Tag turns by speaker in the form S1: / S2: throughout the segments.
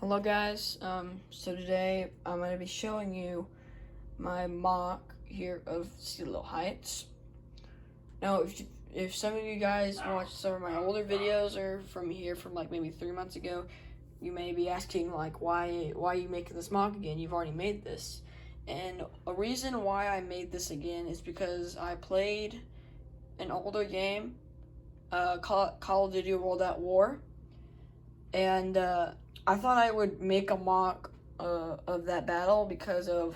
S1: Hello guys, so today I'm going to be showing you my mock here of CeeLo Heights. Now if some of you guys watched some of my older videos or from like maybe 3 months ago, you may be asking like why are you making this mock again? You've already made this. And a reason why I made this again is because I played an older game, Call of Duty World at War, and I thought I would make a mock of that battle because of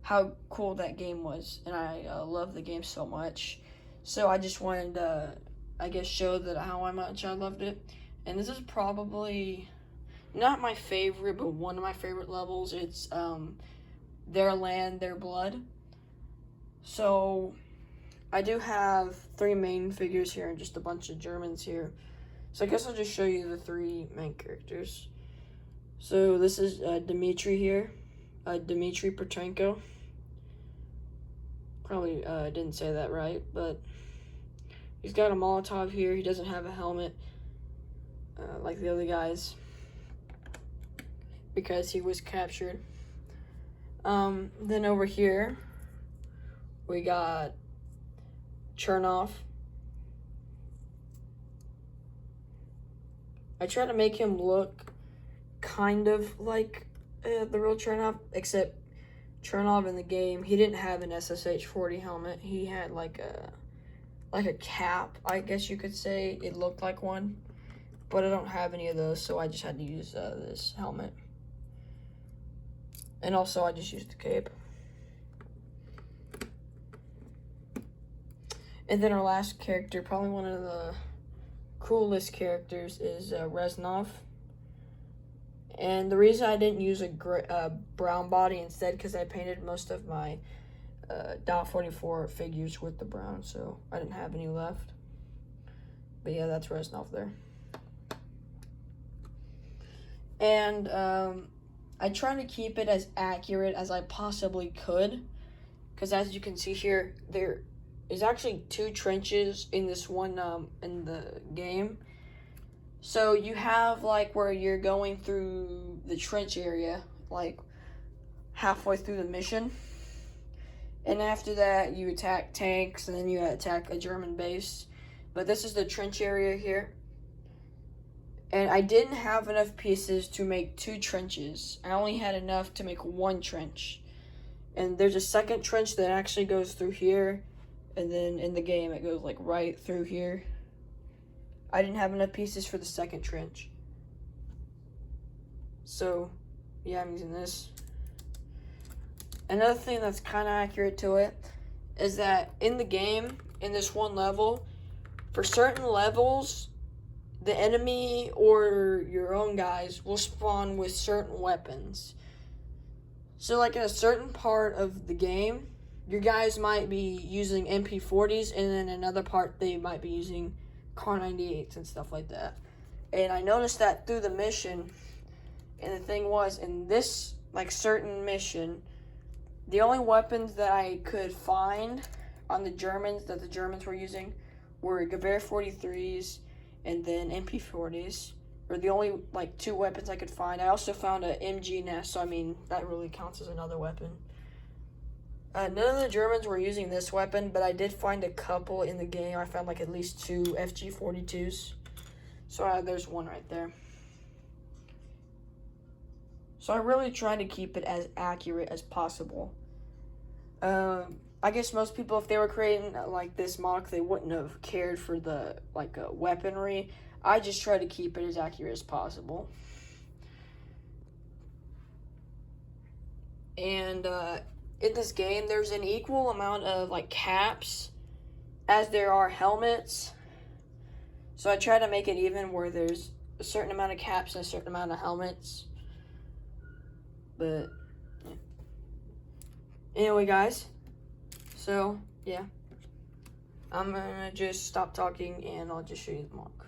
S1: how cool that game was, and I love the game so much. So I just wanted to, I guess, show that how much I loved it. And this is probably not my favorite, but one of my favorite levels. It's Their Land, Their Blood. So I do have 3 main figures here and just a bunch of Germans here. So I guess I'll just show you the 3 main characters. So this is Dmitry here, Dmitry Petrenko. Probably didn't say that right, but he's got a Molotov here. He doesn't have a helmet like the other guys because he was captured. Then over here we got Chernov. I try to make him look kind of like the real Chernov, except Chernov in the game, he didn't have an SSH-40 helmet. He had like a cap, I guess you could say. It looked like one, but I don't have any of those, so I just had to use this helmet. And also I just used the cape. And then our last character, probably one of the coolest characters, is Reznov. And the reason I didn't use a brown body instead, because I painted most of my Dot 44 figures with the brown, so I didn't have any left. But yeah, that's Reznov there. And I try to keep it as accurate as I possibly could, because as you can see here, there is actually 2 trenches in this one in the game. So you have like where you're going through the trench area, like halfway through the mission. And after that, you attack tanks, and then you attack a German base. But this is the trench area here. And I didn't have enough pieces to make 2 trenches. I only had enough to make 1 trench. And there's a second trench that actually goes through here. And then in the game, it goes like right through here. I didn't have enough pieces for the second trench. So, yeah, I'm using this. Another thing that's kind of accurate to it is that in the game, in this one level, for certain levels, the enemy or your own guys will spawn with certain weapons. So, like in a certain part of the game, your guys might be using MP40s, and then another part they might be using Kar 98s and stuff like that. And I noticed that through the mission, and the thing was, in this like certain mission, the only weapons that I could find on the Germans that the Germans were using were Gewehr 43s and then MP40s, were the only like 2 weapons I could find. I also found a MG nest, so I mean that really counts as another weapon. None of the Germans were using this weapon, but I did find a couple in the game. I found like at least 2 FG42s. So there's one right there. So I really try to keep it as accurate as possible. I guess most people, if they were creating like this mock, they wouldn't have cared for the weaponry. I just try to keep it as accurate as possible. And in this game, there's an equal amount of like caps as there are helmets. So I try to make it even where there's a certain amount of caps and a certain amount of helmets. But yeah. Anyway, guys, so yeah, I'm gonna just stop talking and I'll just show you the mock.